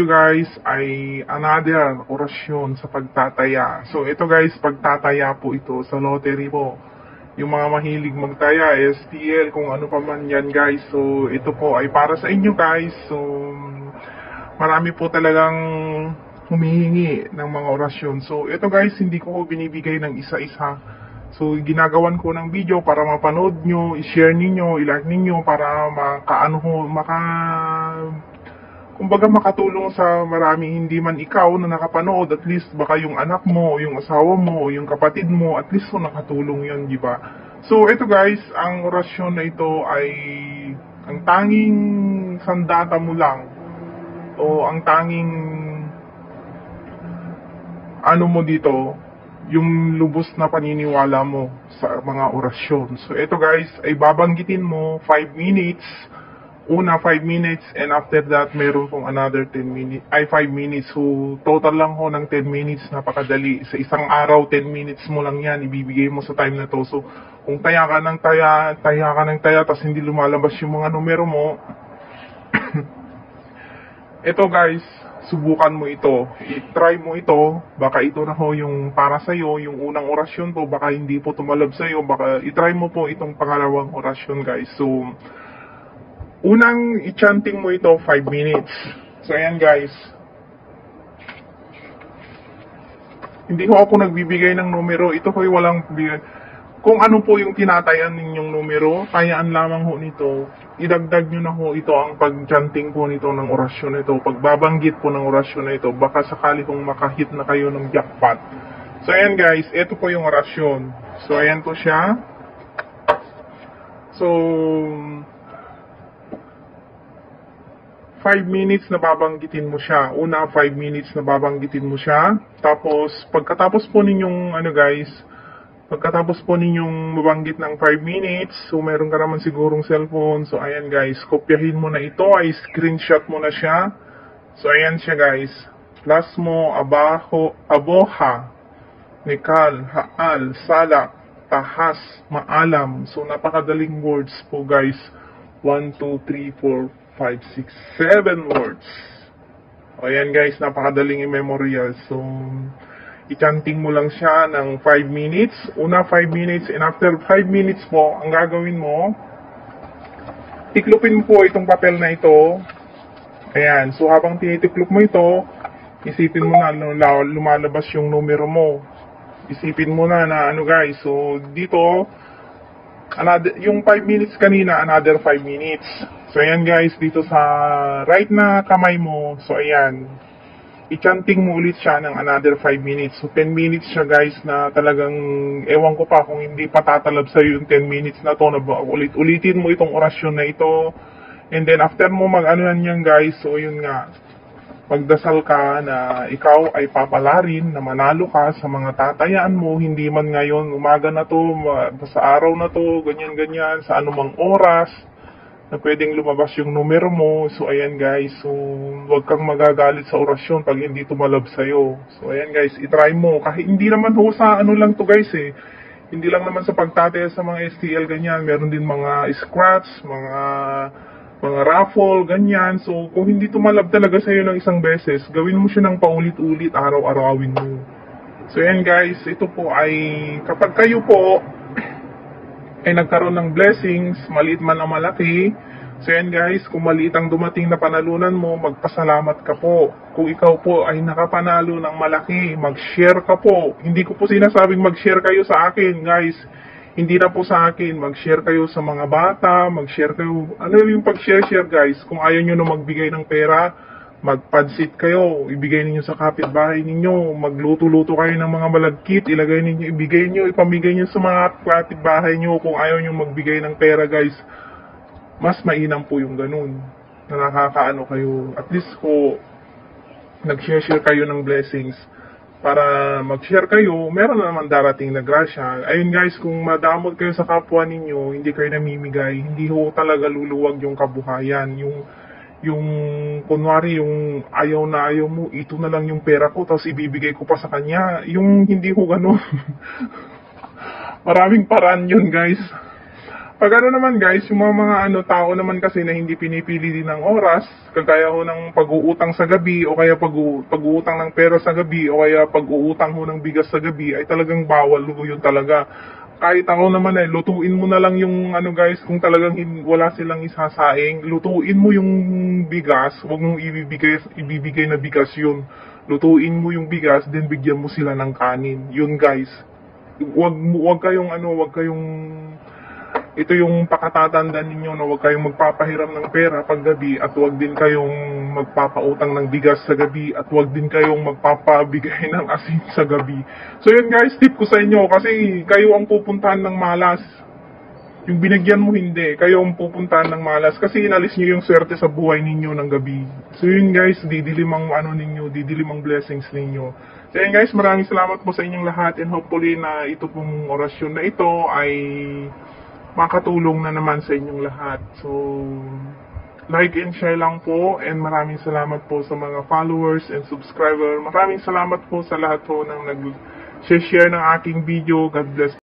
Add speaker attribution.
Speaker 1: Guys ay another orasyon sa pagtataya. So ito guys, pagtataya po ito sa lottery po. Yung mga mahilig magtaya, STL, kung ano pa man yan guys. So ito po ay para sa inyo guys. So marami po talagang humihingi ng mga orasyon. So ito guys, hindi ko binibigay ng isa-isa. So ginagawan ko ng video para mapanood nyo, i-share ninyo, i-like ninyo para kumbaga makatulong sa marami, hindi man ikaw na nakapanood, at least baka yung anak mo, yung asawa mo, yung kapatid mo, at least so nakatulong yun, di ba? So ito guys, ang orasyon na ito ay ang tanging sandata mo lang o ang tanging ano mo dito, yung lubos na paniniwala mo sa mga orasyon. So ito guys, ay babanggitin mo 5 minutes. Una 5 minutes, and after that meron pong another 10 minutes, ay 5 minutes. So total lang ho ng 10 minutes, napakadali. Sa isang araw 10 minutes mo lang yan ibibigay mo sa time na to. So kung taya ka ng taya tapos hindi lumalabas yung mga numero mo, ito guys, subukan mo ito, i-try mo ito, baka ito na ho yung para sa'yo, yung unang orasyon po, baka hindi po tumalab sa'yo, baka i-try mo po itong pangalawang orasyon guys. So unang i-chanting mo ito 5 minutes. So ayan guys, hindi ko ako nagbibigay ng numero, ito ko walang kung ano po yung tinatayan ninyong numero, kayaan lamang ho nito, idagdag nyo na ho ito ang pag-chanting po nito ng orasyon nito, pagbabanggit po ng orasyon na ito, baka sakali kong makahit na kayo ng jackpot. So ayan guys, ito po yung orasyon. So ayan po siya. So 5 minutes na babanggitin mo siya. Una, 5 minutes na babanggitin mo siya. Tapos, pagkatapos po ninyong, pagkatapos po ninyong mabanggit ng 5 minutes, so meron ka naman sigurong cellphone. So, ayan guys, kopyahin mo na ito, ay screenshot mo na siya. So, ayan siya guys. Plus mo, aboha, nikal, haal, salak, tahas, maalam. So, napakadaling words po guys. 1, 2, 3, 4, 5, 6, 7 words. O yan guys, napakadaling i-memorial. So, i-chanting mo lang siya ng 5 minutes. Una 5 minutes, and after 5 minutes po, ang gagawin mo, tiklupin mo po itong papel na ito. Ayan, so habang tinitiklop mo ito, isipin mo na lumalabas yung numero mo. Isipin mo na guys, so dito, yung 5 minutes kanina, another 5 minutes. So ayan guys, dito sa right na kamay mo, so ayan, i-chanting mo ulit siya ng another 5 minutes. So 10 minutes siya guys, na talagang ewan ko pa kung hindi pa tatalab sa'yo yung 10 minutes na to, na ulitin mo itong orasyon na ito. And then after mo yan guys, so yun nga, magdasal ka na ikaw ay papalarin na manalo ka sa mga tatayaan mo, hindi man ngayon, umaga na to, sa araw na to, ganyan, sa anumang oras, na pwedeng lumabas yung numero mo. So ayan guys, so huwag kang magagalit sa orasyon pag hindi tumalab sa'yo. So ayan guys, itry mo, kahit hindi naman ho sa lang to guys hindi lang naman sa pagtataya sa mga STL ganyan, meron din mga scratch, mga raffle, ganyan. So, kung hindi tumalab talaga sa'yo ng isang beses, gawin mo siya ng paulit-ulit, araw-arawin mo. So, yan guys, ito po ay, kapag kayo po ay nagkaroon ng blessings, maliit man o malaki, so yan guys, kung maliit ang dumating na panalunan mo, magpasalamat ka po. Kung ikaw po ay nakapanalo ng malaki, mag-share ka po. Hindi ko po sinasabing mag-share kayo sa akin, guys. Hindi na po sa akin, mag-share kayo sa mga bata, mag-share kayo, ano yung pag-share guys, kung ayaw nyo na magbigay ng pera, magpansit kayo, ibigay ninyo sa kapitbahay ninyo, magluto-luto kayo ng mga malagkit, ilagay ninyo, ibigay nyo, ipamigay nyo sa mga kapitbahay nyo. Kung ayaw nyo magbigay ng pera guys, mas mainam po yung ganun, na nakakaano kayo, at least ko, nag-share kayo ng blessings. Para mag-share kayo, meron na naman darating na grasya. Ayun guys, kung madamot kayo sa kapwa ninyo, hindi kayo namimigay, hindi ho talaga luluwag yung kabuhayan. Yung kunwari, yung ayaw na ayaw mo, ito na lang yung pera ko, tapos ibibigay ko pa sa kanya. Yung hindi ho gano'n. Maraming paraan yun guys. Pag ano naman guys, yung mga tao naman kasi na hindi pinipili din ng oras, kagaya ho ng pag-uutang sa gabi o kaya pag-uutang ng pera sa gabi o kaya pag-uutang ho ng bigas sa gabi ay talagang bawal ho yun talaga. Kahit ako naman lutuin mo na lang yung guys, kung talagang wala silang isasaing, lutuin mo yung bigas, huwag mong ibibigay na bigas yun. Lutuin mo yung bigas, then bigyan mo sila ng kanin. Yun guys. Wag kayong ito yung pakatatandaan ninyo na huwag kayong magpapahiram ng pera pag gabi at huwag din kayong magpapautang ng bigas sa gabi at huwag din kayong magpapabigay ng asin sa gabi. So yun guys, tip ko sa inyo kasi kayo ang pupuntahan ng malas. Yung binigyan mo hindi, kayo ang pupuntahan ng malas kasi inalis nyo yung swerte sa buhay ninyo ng gabi. So yun guys, didilim ang blessings ninyo. So yun guys, maraming salamat po sa inyong lahat and hopefully na ito pong orasyon na ito ay makatulong na naman sa inyong lahat. So, like and share lang po and maraming salamat po sa mga followers and subscriber. Maraming salamat po sa lahat po ng nag-share ng aking video. God bless.